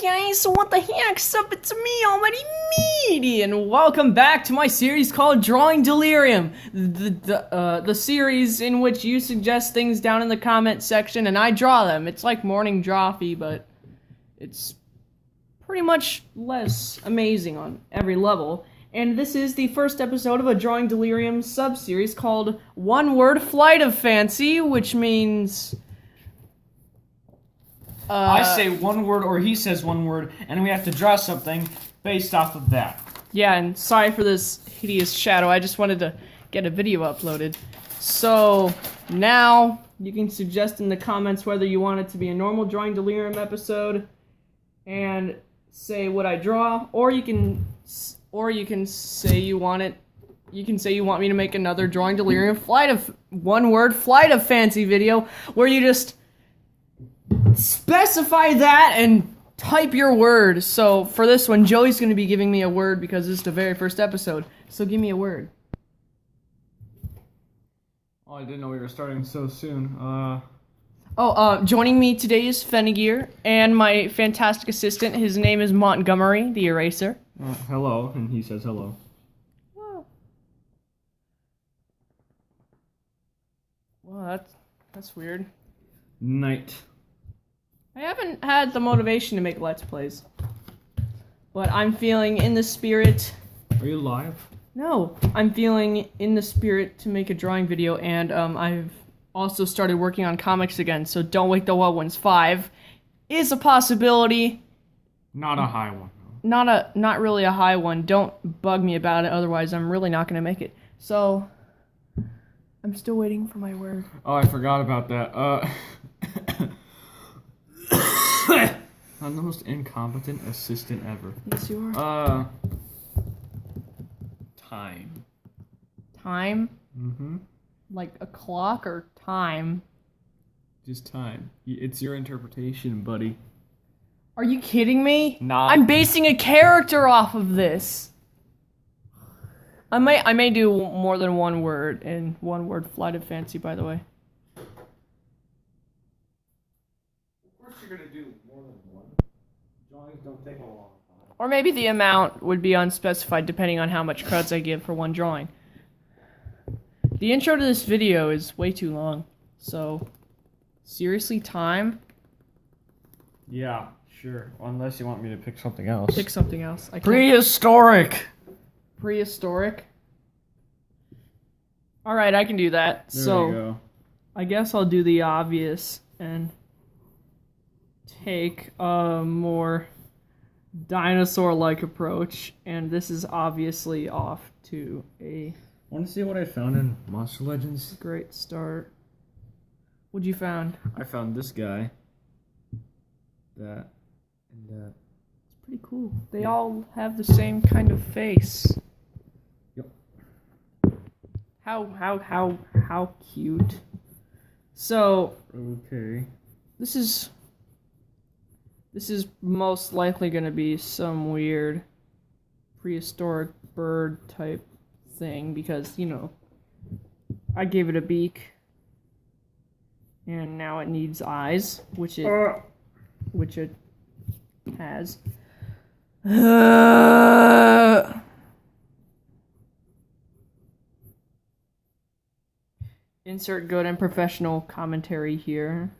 guys, what the heck's up? It's me, Almighty Meaty, and welcome back to my series called Drawing Delerium, the series in which you suggest things down in the comment section and I draw them. It's like Morning Drawfee, but it's pretty much less amazing on every level. And this is the first episode of a Drawing Delerium sub-series called One Word Flight of Fancy, which means... I say one word or he says one word, and we have to draw something based off of that. Yeah, and sorry for this hideous shadow, I just wanted to get a video uploaded. So, now, you can suggest in the comments whether you want it to be a normal Drawing Delirium episode, and say what I draw, or you can say you want it, you can say you want me to make another Drawing Delirium one word flight of fancy video, where you just specify that and type your word. So for this one, Joey's going to be giving me a word because this is the very first episode. So give me a word. Oh, I didn't know we were starting so soon. Joining me today is Fennegear and my fantastic assistant. His name is Montgomery, the eraser. Hello, and he says hello. Oh. Well, that's weird. Night. I haven't had the motivation to make Let's Plays, but I'm feeling in the spirit... Are you live? No, I'm feeling in the spirit to make a drawing video, and I've also started working on comics again, so Don't Wake the Wild Ones 5 is a possibility. Not a high one. Not really a high one. Don't bug me about it, otherwise I'm really not going to make it. So, I'm still waiting for my word. Oh, I forgot about that. I'm the most incompetent assistant ever. Yes, you are. Time. Time? Mm-hmm. Like a clock or time? Just time. It's your interpretation, buddy. Are you kidding me? Nah. I'm basing a character off of this. I may do more than one word in one word flight of fancy, by the way. Of course you're gonna do more than one. Drawings don't take a long time. Or maybe the amount would be unspecified depending on how much credits I give for one drawing. The intro to this video is way too long, so seriously, time? Yeah, sure. Unless you want me to pick something else. Pick something else. I can't. Prehistoric! Prehistoric? Alright, I can do that. There so, we go. I guess I'll do the obvious and take a more dinosaur-like approach, and this is obviously off to a Want to see what I found in Monster Legends? great start. What'd you found? I found this guy. That. And that. It's pretty cool. They all have the same kind of face. Yep. How cute. So, Okay. this is most likely going to be some weird prehistoric bird type thing because, you know, I gave it a beak and now it needs eyes, which it has. Insert good and professional commentary here.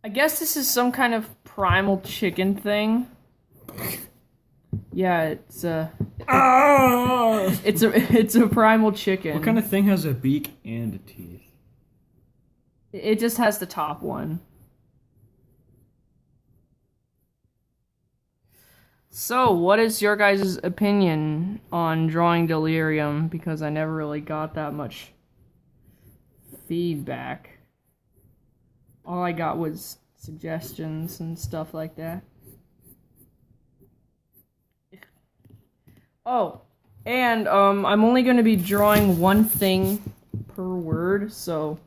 I guess this is some kind of primal chicken thing. Yeah, it's a primal chicken. What kind of thing has a beak and teeth? It just has the top one. So, what is your guys' opinion on Drawing Delerium? Because I never really got that much feedback. All I got was suggestions and stuff like that. Oh, and I'm only going to be drawing one thing per word, so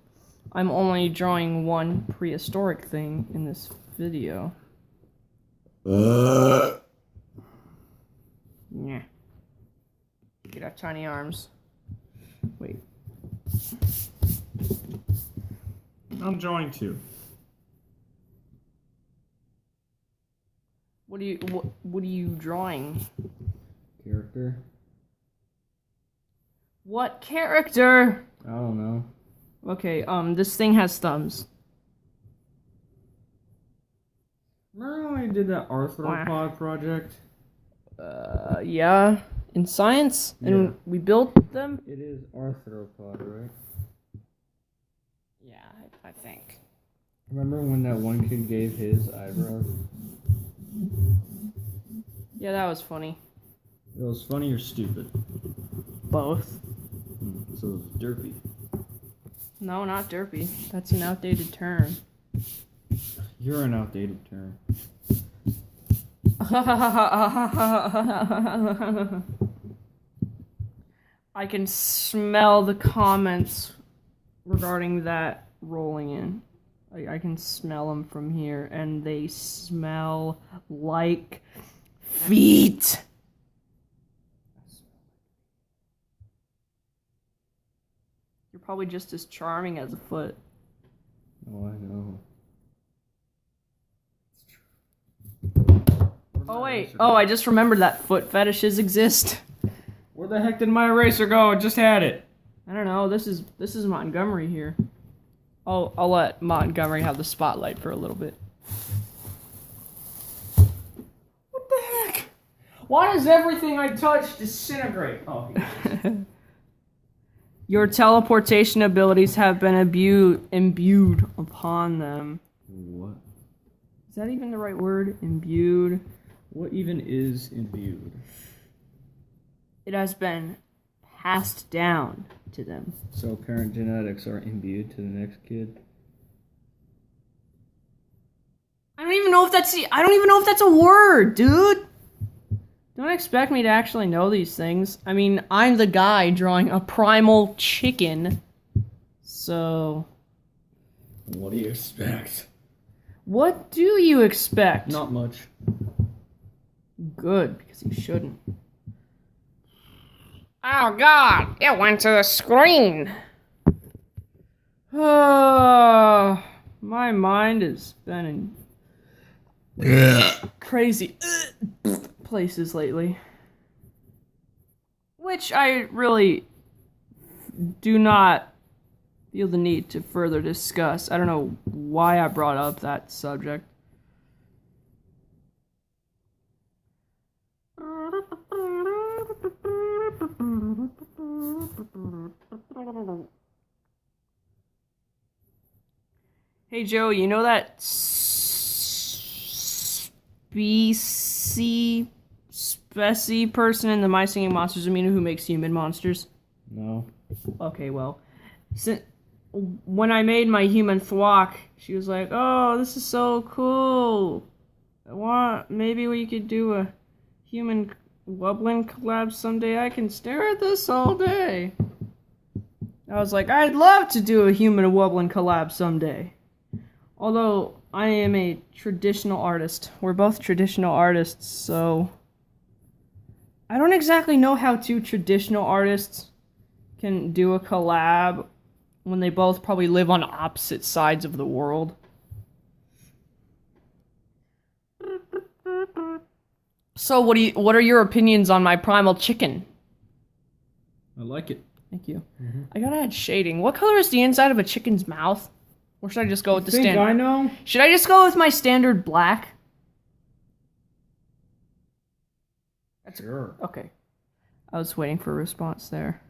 I'm only drawing one prehistoric thing in this video. Yeah. You could have tiny arms. Wait. I'm drawing 2. What are you drawing? Character. What character? I don't know. Okay, this thing has thumbs. Remember when we did that arthropod project? Yeah. In science? And Yeah. we built them? It is arthropod, right? Yeah, I think. Remember when that one kid gave his eyebrows? Yeah, that was funny. It was funny or stupid? Both. So it was derpy. No, not derpy. That's an outdated term. You're an outdated term. I can smell the comments regarding that rolling in. I can smell them from here, and they smell like feet. You're probably just as charming as a foot. Oh, I know. Oh, wait. Oh, I just remembered that foot fetishes exist. Where the heck did my eraser go? I just had it. I don't know. This is Montgomery here. I'll let Montgomery have the spotlight for a little bit. What the heck? Why does everything I touch disintegrate? Oh. Your teleportation abilities have been imbued upon them. What? Is that even the right word? Imbued. What even is imbued? It has been passed down to them. So parent genetics are imbued to the next kid? I don't even know if that's a word, dude. Don't expect me to actually know these things. I mean, I'm the guy drawing a primal chicken. So, What do you expect? what do you expect? Not much. Good, because you shouldn't. Oh God, it went to the screen. Oh, my mind has been in crazy places lately. Which I really do not feel the need to further discuss. I don't know why I brought up that subject. Hey Joe, you know that specie person in the My Singing Monsters Amino who makes human monsters? No. Okay, well, when I made my human thwack, she was like, "Oh, this is so cool. Maybe we could do a human wublin collab someday. I can stare at this all day." I was like, I'd love to do a human wublin collab someday. Although I am a traditional artist. We're both traditional artists, so I don't exactly know how two traditional artists can do a collab when they both probably live on opposite sides of the world. So what are your opinions on my primal chicken? I like it. Thank you. Mm-hmm. I gotta add shading. What color is the inside of a chicken's mouth? Or should I just go with the standard? I know. Should I just go with my standard black? Sure. Okay. I was waiting for a response there.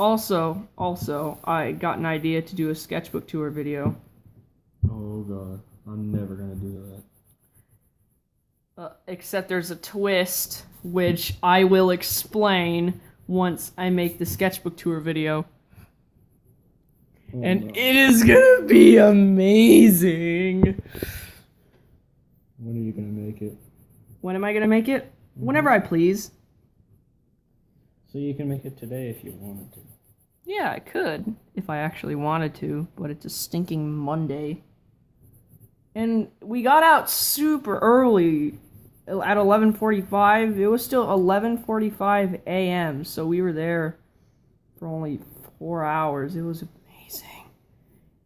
Also, I got an idea to do a sketchbook tour video. Oh god. I'm never gonna do that. Except there's a twist, which I will explain once I make the sketchbook tour video. Oh, And no. it is gonna be amazing! When are you gonna make it? When am I gonna make it? Whenever I please. So you can make it today if you wanted to. Yeah, I could, if I actually wanted to, but it's a stinking Monday. And we got out super early at 11:45. It was still 11:45 a.m., so we were there for only 4 hours. It was amazing.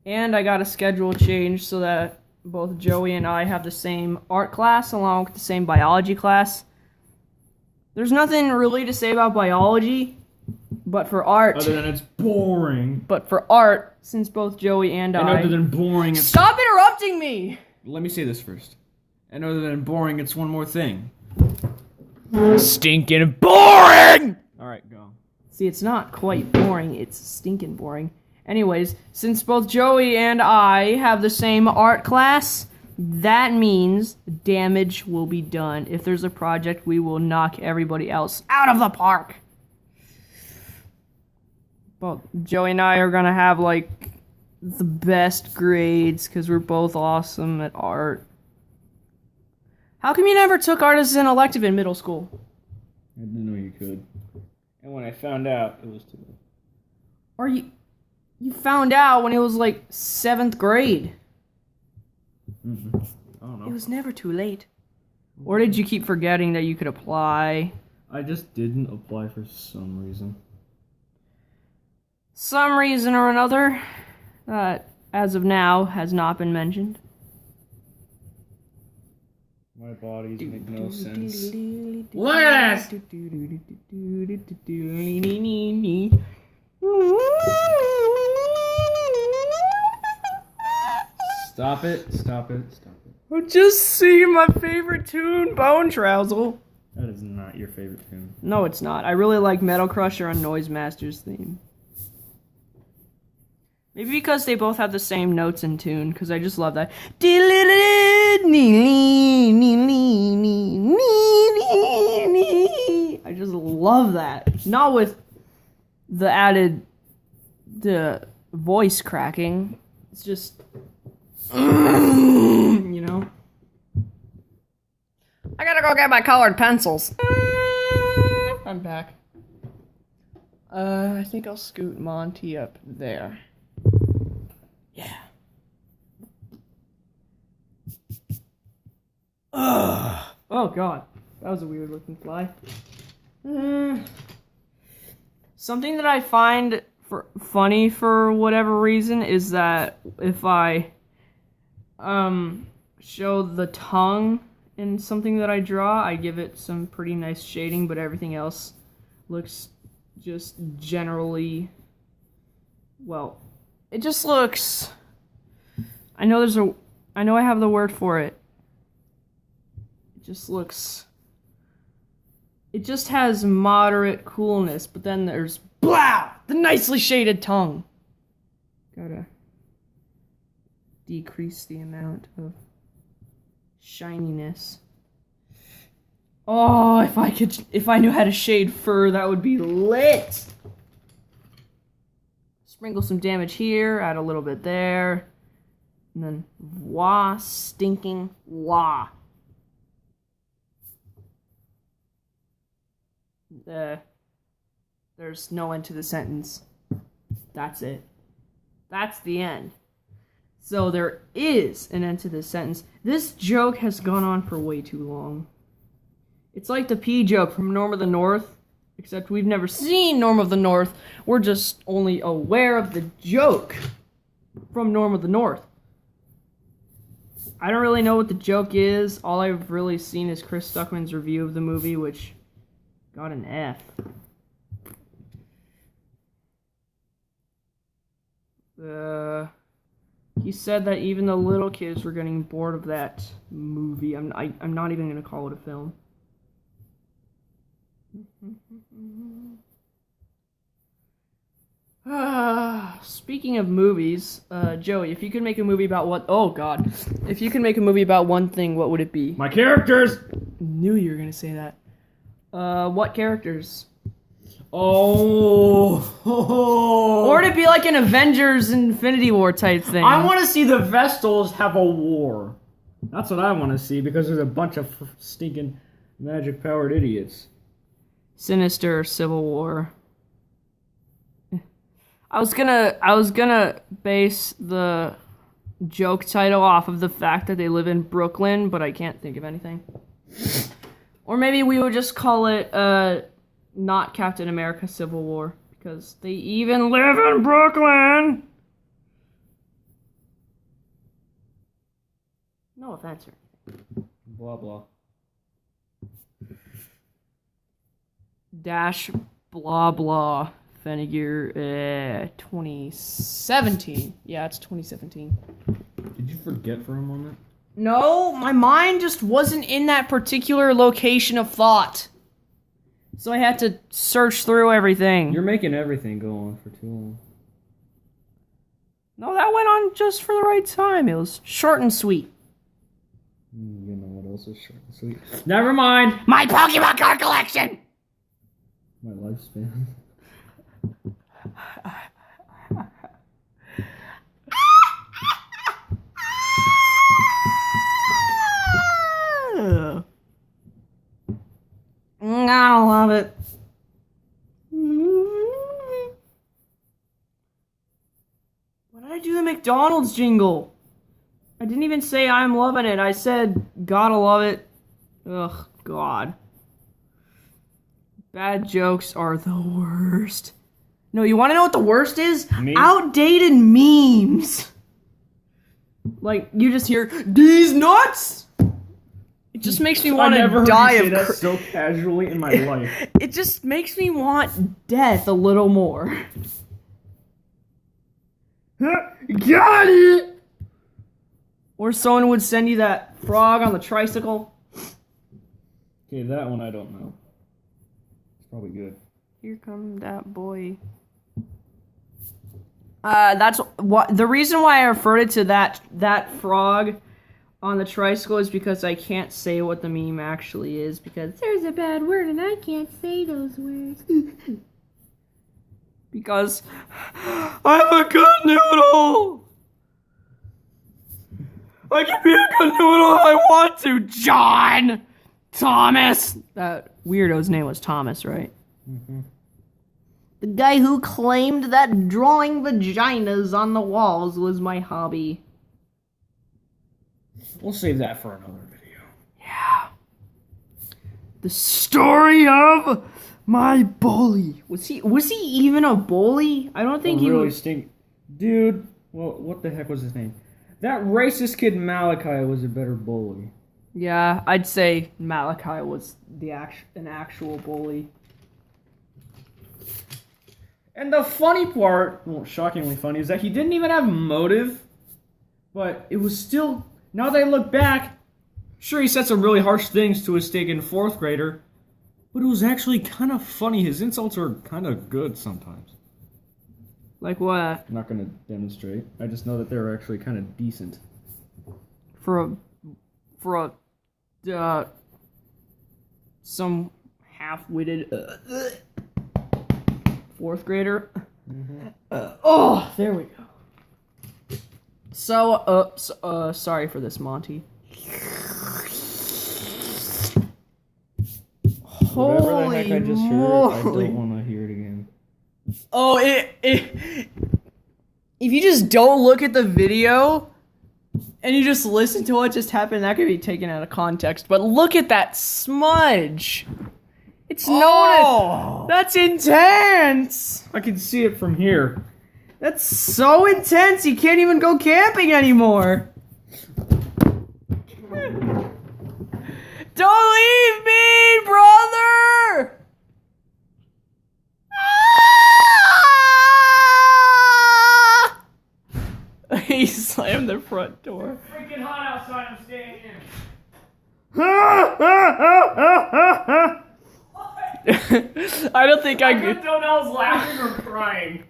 And I got a schedule change so that both Joey and I have the same art class along with the same biology class. There's nothing really to say about biology, but for art... Other than it's boring. But for art, since both Joey and And other than boring, it's... Stop interrupting me! Let me say this first. And other than boring, it's one more thing. Stinking boring! Alright, go. See, it's not quite boring, it's stinking boring. Anyways, since both Joey and I have the same art class, that means damage will be done. If there's a project, we will knock everybody else out of the park. Well, Joey and I are gonna have, like, the best grades, because we're both awesome at art. How come you never took art as an elective in middle school? I didn't know you could. And when I found out, it was too late. Or you found out when it was, like, 7th grade. Mm-hmm. I don't know. It was never too late. Or did you keep forgetting that you could apply? I just didn't apply for some reason. Some reason or another that, as of now, has not been mentioned. My bodies make no sense. Look at this! Stop it, stop it, stop it. I'm just singing my favorite tune, Bone Trouser. That is not your favorite tune. No, it's not. I really like Metal Crusher and Noise Master's theme. Maybe because they both have the same notes in tune, because I just love that. I just love that. Not with the added voice cracking. It's just, you know. I gotta go get my colored pencils. I'm back. I think I'll scoot Monty up there. Yeah. Ugh. Oh god, that was a weird looking fly. Something that I find funny for whatever reason is that if I show the tongue in something that I draw, I give it some pretty nice shading, but everything else looks just generally, well, it just looks, I know I have the word for it. It just looks, it just has moderate coolness, but then there's, blah, the nicely shaded tongue. Gotta decrease the amount of shininess. Oh, if I knew how to shade fur, that would be lit. Sprinkle some damage here, add a little bit there, and then wah, stinking wah. There's no end to the sentence. That's it. That's the end. So there is an end to this sentence. This joke has gone on for way too long. It's like the pea joke from Norm of the North, except we've never seen Norm of the North. We're just only aware of the joke from Norm of the North. I don't really know what the joke is. All I've really seen is Chris Stuckman's review of the movie, which got an F. He said that even the little kids were getting bored of that movie. I'm not even gonna call it a film. Speaking of movies, Joey, if you could make a movie about what? Oh God, if you could make a movie about one thing, what would it be? My characters! Knew you were gonna say that. What characters? Oh. Or would it be like an Avengers Infinity War type thing? I want to see the Vestals have a war. That's what I want to see, because there's a bunch of stinking magic-powered idiots. Sinister Civil War. I was gonna base the joke title off of the fact that they live in Brooklyn, but I can't think of anything. Or maybe we would just call it, not Captain America Civil War. Because they even live in Brooklyn! No offense, sir. Blah, blah. Dash blah blah Fennegear 2017. Yeah, it's 2017. Did you forget for a moment? No, my mind just wasn't in that particular location of thought. So I had to search through everything. You're making everything go on for too long. No, that went on just for the right time. It was short and sweet. You know what else is short and sweet? Never mind! My Pokemon card collection! My lifespan. I love it. Why did I do the McDonald's jingle? I didn't even say I'm loving it. I said gotta love it. Ugh, God. Bad jokes are the worst. No, you want to know what the worst is? Me? Outdated memes. Like, you just hear, these nuts! It just makes me want to die of... that so casually in my life. It just makes me want death a little more. Got it! Or someone would send you that frog on the tricycle. Okay, that one I don't know. It's probably good. Here come that boy. That's what the reason why I referred to that frog on the tricycle is because I can't say what the meme actually is because there's a bad word and I can't say those words. Because I'm a good noodle. I can be a good noodle if I want to, John Thomas. That weirdo's name was Thomas, right? Mm-hmm. The guy who claimed that drawing vaginas on the walls was my hobby. We'll save that for another video. Yeah. The story of my bully. Was he even a bully? I don't think he really was. Dude, well, what the heck was his name? That racist kid Malachi was a better bully. Yeah, I'd say Malachi was an actual bully. And the funny part, well, shockingly funny, is that he didn't even have motive, but it was still, now that I look back, sure, he said some really harsh things to a stinking fourth grader, but it was actually kind of funny. His insults are kind of good sometimes. Like what? I'm not going to demonstrate. I just know that they're actually kind of decent. For some half-witted fourth grader. Mm-hmm. There we go. So, sorry for this, Monty. Whatever the heck I just heard, I moly. don't want to hear it again. Oh, if you just don't look at the video and you just listen to what just happened, that could be taken out of context. But look at that smudge. It's that's intense. I can see it from here. That's so intense. You can't even go camping anymore. Don't leave me, brother. He slammed the front door. It's freaking hot outside. I'm staying here. I don't think I could. Donell's laughing or crying.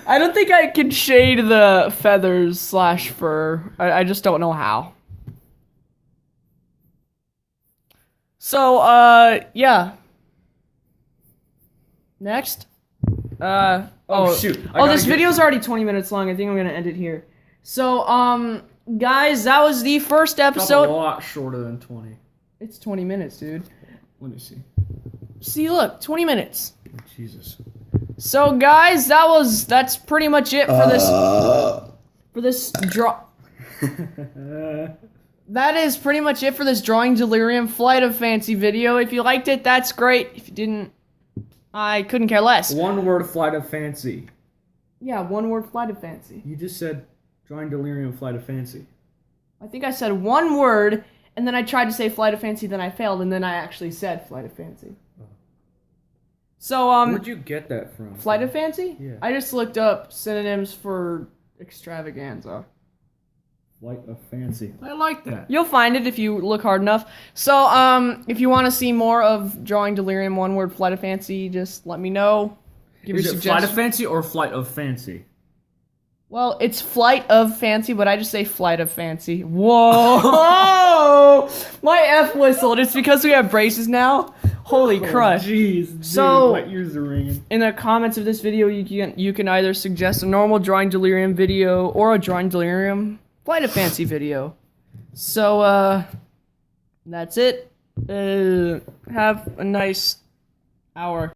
I don't think I can shade the feathers / fur. I just don't know how. So, yeah. Next. Shoot. This video's already 20 minutes long. I think I'm gonna end it here. So, guys, that was the first episode. A lot shorter than 20. It's 20 minutes, dude. Let me see. See, look, 20 minutes. Oh, Jesus. So, guys, that's pretty much it for this draw. that is pretty much it for this Drawing Delirium Flight of Fancy video. If you liked it, that's great. If you didn't, I couldn't care less. One word, Flight of Fancy. Yeah, one word, Flight of Fancy. You just said Drawing Delirium, Flight of Fancy. I think I said one word, and then I tried to say Flight of Fancy, then I failed, and then I actually said Flight of Fancy. So, Where'd you get that from? Flight of Fancy? Yeah. I just looked up synonyms for extravaganza. Flight of Fancy. I like that. You'll find it if you look hard enough. So, if you want to see more of Drawing Delirium, one word, Flight of Fancy, just let me know. Give Is your it Flight of suggestions. Fancy or Flight of Fancy? Well, it's Flight of Fancy, but I just say Flight of Fancy. Whoa! My F whistled. It's because we have braces now. Holy crud. Jeez, dude, So- my ears are ringing. In the comments of this video, you can either suggest a normal Drawing Delirium video or a Drawing Delirium Flight of Fancy video. So, that's it. Have a nice hour.